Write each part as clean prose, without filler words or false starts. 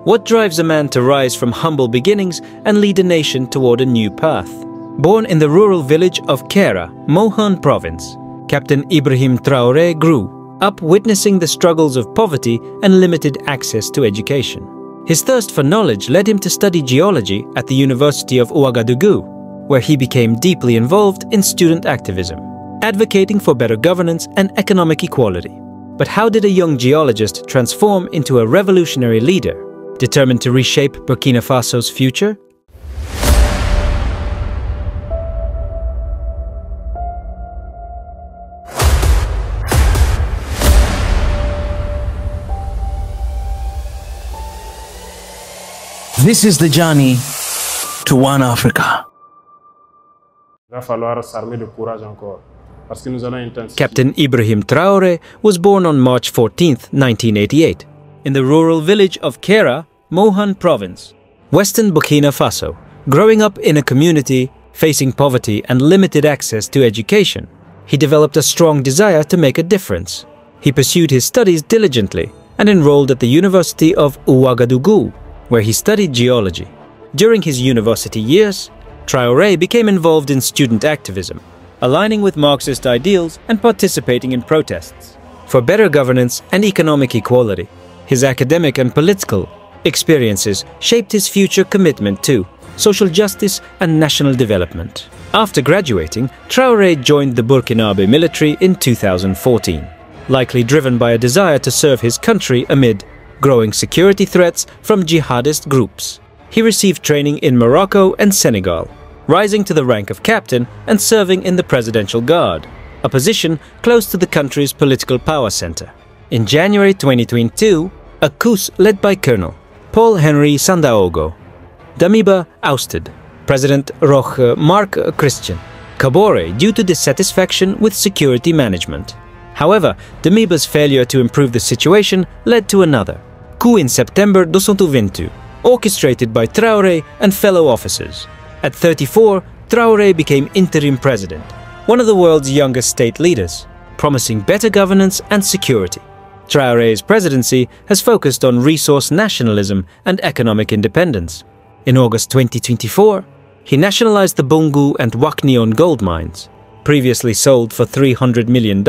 What drives a man to rise from humble beginnings and lead a nation toward a new path? Born in the rural village of Kera, Mohun Province, Captain Ibrahim Traoré grew up witnessing the struggles of poverty and limited access to education. His thirst for knowledge led him to study geology at the University of Ouagadougou, where he became deeply involved in student activism, advocating for better governance and economic equality. But how did a young geologist transform into a revolutionary leader, determined to reshape Burkina Faso's future? This is the journey to one Africa. Captain Ibrahim Traoré was born on March 14, 1988, in the rural village of Kera, Mohun Province, western Burkina Faso. Growing up in a community facing poverty and limited access to education, he developed a strong desire to make a difference. He pursued his studies diligently and enrolled at the University of Ouagadougou, where he studied geology. During his university years, Traoré became involved in student activism, aligning with Marxist ideals and participating in protests for better governance and economic equality. His academic and political experiences shaped his future commitment to social justice and national development. After graduating, Traoré joined the Burkinabe military in 2014, likely driven by a desire to serve his country amid growing security threats from jihadist groups. He received training in Morocco and Senegal, rising to the rank of captain and serving in the Presidential Guard, a position close to the country's political power center. In January 2022, a coup led by Paul-Henri Sandaogo. Damiba ousted President Roch Marc Christian Kabore due to dissatisfaction with security management. However, Damiba's failure to improve the situation led to another coup in September 2022, orchestrated by Traoré and fellow officers. At 34, Traoré became interim president, one of the world's youngest state leaders, promising better governance and security. Traoré's presidency has focused on resource nationalism and economic independence. In August 2024, he nationalized the Boungou and Waknion gold mines, previously sold for $300 million,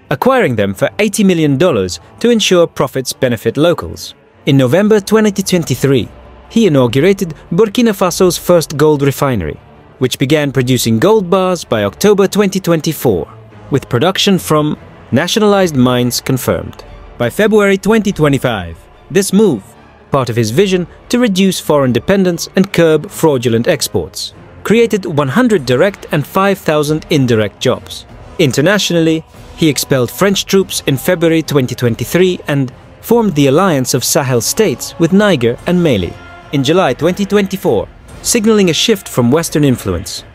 acquiring them for $80 million to ensure profits benefit locals. In November 2023, he inaugurated Burkina Faso's first gold refinery, which began producing gold bars by October 2024, with production from nationalized mines confirmed. By February 2025, this move, part of his vision to reduce foreign dependence and curb fraudulent exports, created 100 direct and 5,000 indirect jobs. Internationally, he expelled French troops in February 2023 and formed the alliance of Sahel states with Niger and Mali in July 2024, signaling a shift from Western influence.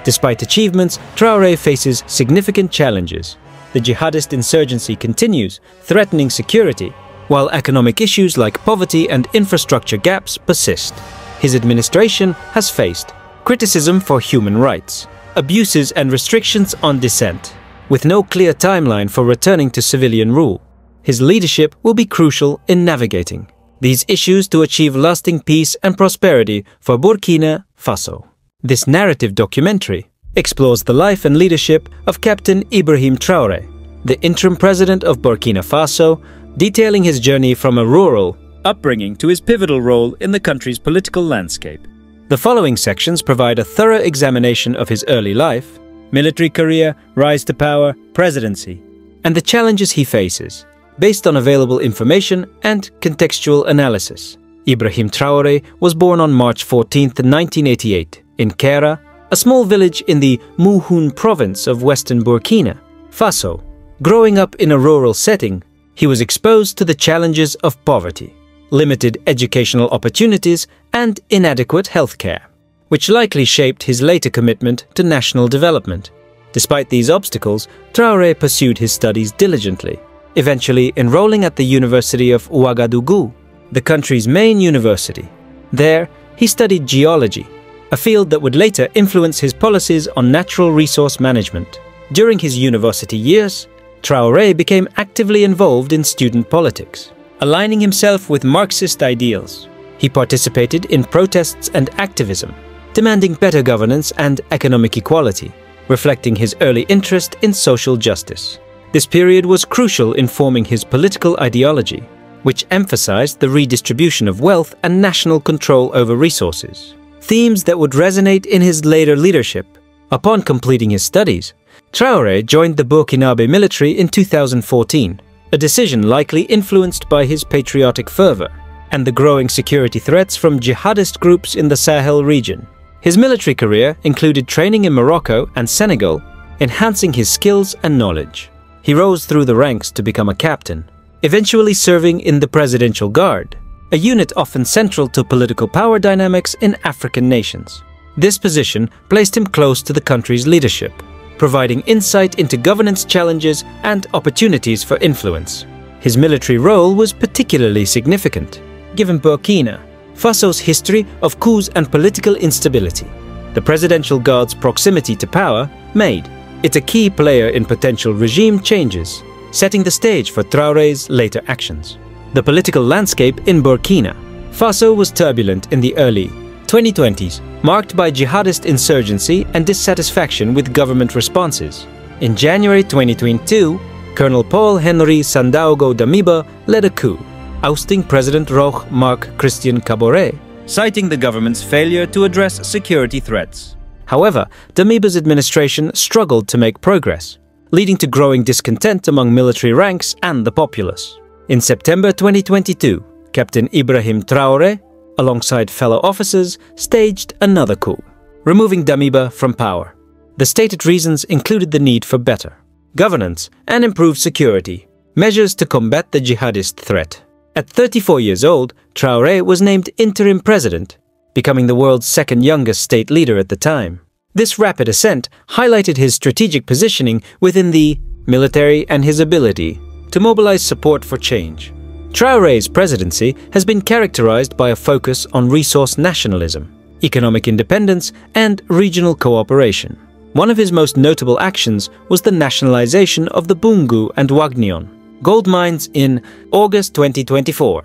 Despite achievements, Traoré faces significant challenges. The jihadist insurgency continues, threatening security, while economic issues like poverty and infrastructure gaps persist. His administration has faced criticism for human rights, abuses and restrictions on dissent, with no clear timeline for returning to civilian rule. His leadership will be crucial in navigating these issues to achieve lasting peace and prosperity for Burkina Faso. This narrative documentary explores the life and leadership of Captain Ibrahim Traoré, the interim president of Burkina Faso, detailing his journey from a rural upbringing to his pivotal role in the country's political landscape. The following sections provide a thorough examination of his early life, military career, rise to power, presidency, and the challenges he faces, based on available information and contextual analysis. Ibrahim Traoré was born on March 14, 1988, in Kera, a small village in the Mohun province of western Burkina Faso. Growing up in a rural setting, he was exposed to the challenges of poverty, limited educational opportunities, and inadequate healthcare, which likely shaped his later commitment to national development. Despite these obstacles, Traoré pursued his studies diligently, eventually enrolling at the University of Ouagadougou, the country's main university. There, he studied geology, a field that would later influence his policies on natural resource management. During his university years, Traoré became actively involved in student politics, aligning himself with Marxist ideals. He participated in protests and activism, demanding better governance and economic equality, reflecting his early interest in social justice. This period was crucial in forming his political ideology, which emphasized the redistribution of wealth and national control over resources, themes that would resonate in his later leadership. Upon completing his studies, Traoré joined the Burkinabe military in 2014, a decision likely influenced by his patriotic fervor and the growing security threats from jihadist groups in the Sahel region. His military career included training in Morocco and Senegal, enhancing his skills and knowledge. He rose through the ranks to become a captain, eventually serving in the Presidential Guard, a unit often central to political power dynamics in African nations. This position placed him close to the country's leadership, providing insight into governance challenges and opportunities for influence. His military role was particularly significant, given Burkina Faso's history of coups and political instability. The Presidential Guard's proximity to power made it a key player in potential regime changes, setting the stage for Traoré's later actions. The political landscape in Burkina Faso was turbulent in the early 2020s, marked by jihadist insurgency and dissatisfaction with government responses. In January 2022, Colonel Paul-Henri Sandaogo Damiba led a coup, ousting President Roch Marc Christian Kaboré, citing the government's failure to address security threats. However, Damiba's administration struggled to make progress, leading to growing discontent among military ranks and the populace. In September 2022, Captain Ibrahim Traoré, alongside fellow officers, staged another coup, removing Damiba from power. The stated reasons included the need for better governance and improved security, measures to combat the jihadist threat. At 34 years old, Traoré was named interim president, becoming the world's second youngest state leader at the time. This rapid ascent highlighted his strategic positioning within the military and his ability to mobilize support for change. Traoré's presidency has been characterized by a focus on resource nationalism, economic independence, and regional cooperation. One of his most notable actions was the nationalization of the Bungu and Wagnion gold mines in August 2024.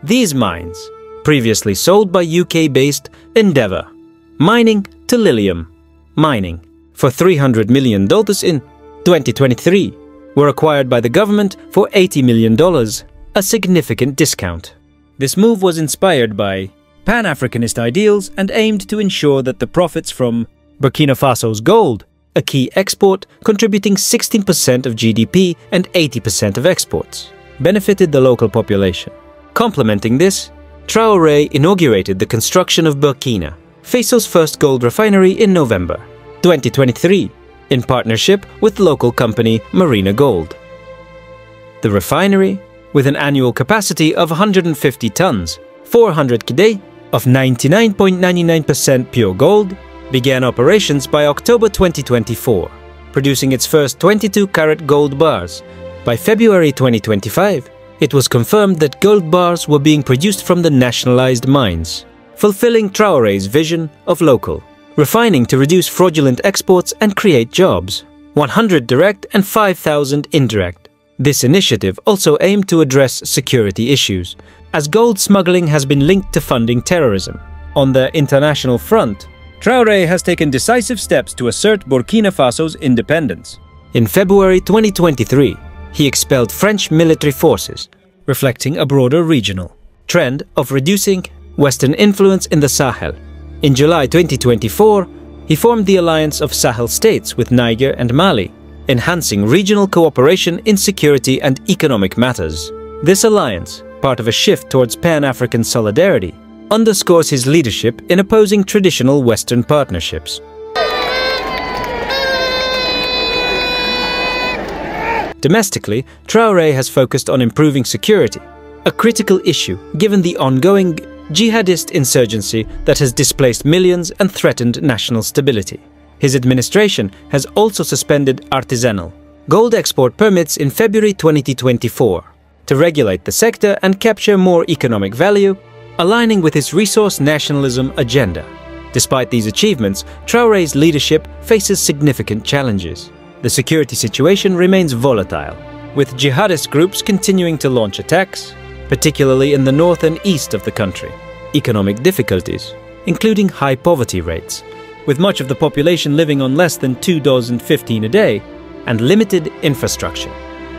These mines, previously sold by UK-based Endeavour Mining to Lilium Mining for $300 million in 2023, were acquired by the government for $80 million, a significant discount. This move was inspired by Pan-Africanist ideals and aimed to ensure that the profits from Burkina Faso's gold, a key export contributing 16% of GDP and 80% of exports, benefited the local population. Complementing this, Traoré inaugurated the construction of Burkina Faso's first gold refinery in November 2023, in partnership with local company Marina Gold. The refinery, with an annual capacity of 150 tons, 400 kg of 99.99% pure gold, began operations by October 2024, producing its first 22-carat gold bars. By February 2025, it was confirmed that gold bars were being produced from the nationalized mines, fulfilling Traoré's vision of local refining to reduce fraudulent exports and create jobs, 100 direct and 5,000 indirect. This initiative also aimed to address security issues, as gold smuggling has been linked to funding terrorism. On the international front, Traoré has taken decisive steps to assert Burkina Faso's independence. In February 2023, he expelled French military forces, reflecting a broader regional trend of reducing Western influence in the Sahel. In July 2024, he formed the Alliance of Sahel States with Niger and Mali, enhancing regional cooperation in security and economic matters. This alliance, part of a shift towards Pan-African solidarity, underscores his leadership in opposing traditional Western partnerships. Domestically, Traoré has focused on improving security, a critical issue given the ongoing jihadist insurgency that has displaced millions and threatened national stability. His administration has also suspended artisanal gold export permits in February 2024 to regulate the sector and capture more economic value, aligning with his resource nationalism agenda. Despite these achievements, Traoré's leadership faces significant challenges. The security situation remains volatile, with jihadist groups continuing to launch attacks, particularly in the north and east of the country. Economic difficulties, including high poverty rates, with much of the population living on less than $2.15 a day, and limited infrastructure,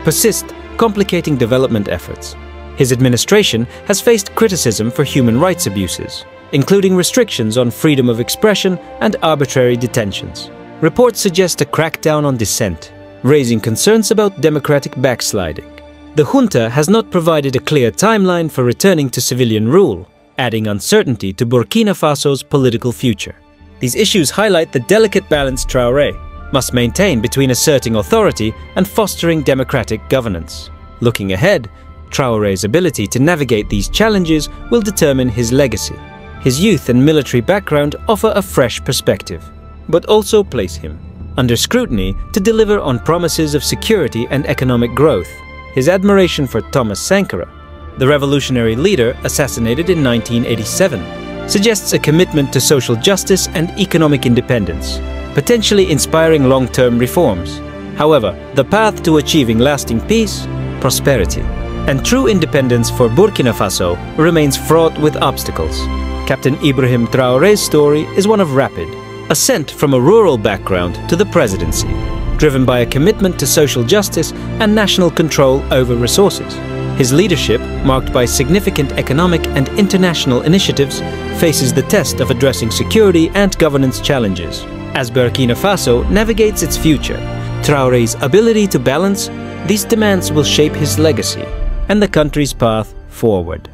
persist, complicating development efforts. His administration has faced criticism for human rights abuses, including restrictions on freedom of expression and arbitrary detentions. Reports suggest a crackdown on dissent, raising concerns about democratic backsliding. The junta has not provided a clear timeline for returning to civilian rule, adding uncertainty to Burkina Faso's political future. These issues highlight the delicate balance Traoré must maintain between asserting authority and fostering democratic governance. Looking ahead, Traoré's ability to navigate these challenges will determine his legacy. His youth and military background offer a fresh perspective, but also place him under scrutiny to deliver on promises of security and economic growth. His admiration for Thomas Sankara, the revolutionary leader assassinated in 1987, suggests a commitment to social justice and economic independence, potentially inspiring long-term reforms. However, the path to achieving lasting peace, prosperity, and true independence for Burkina Faso remains fraught with obstacles. Captain Ibrahim Traoré's story is one of rapid ascent from a rural background to the presidency, driven by a commitment to social justice and national control over resources. His leadership, marked by significant economic and international initiatives, faces the test of addressing security and governance challenges. As Burkina Faso navigates its future, Traoré's ability to balance these demands will shape his legacy and the country's path forward.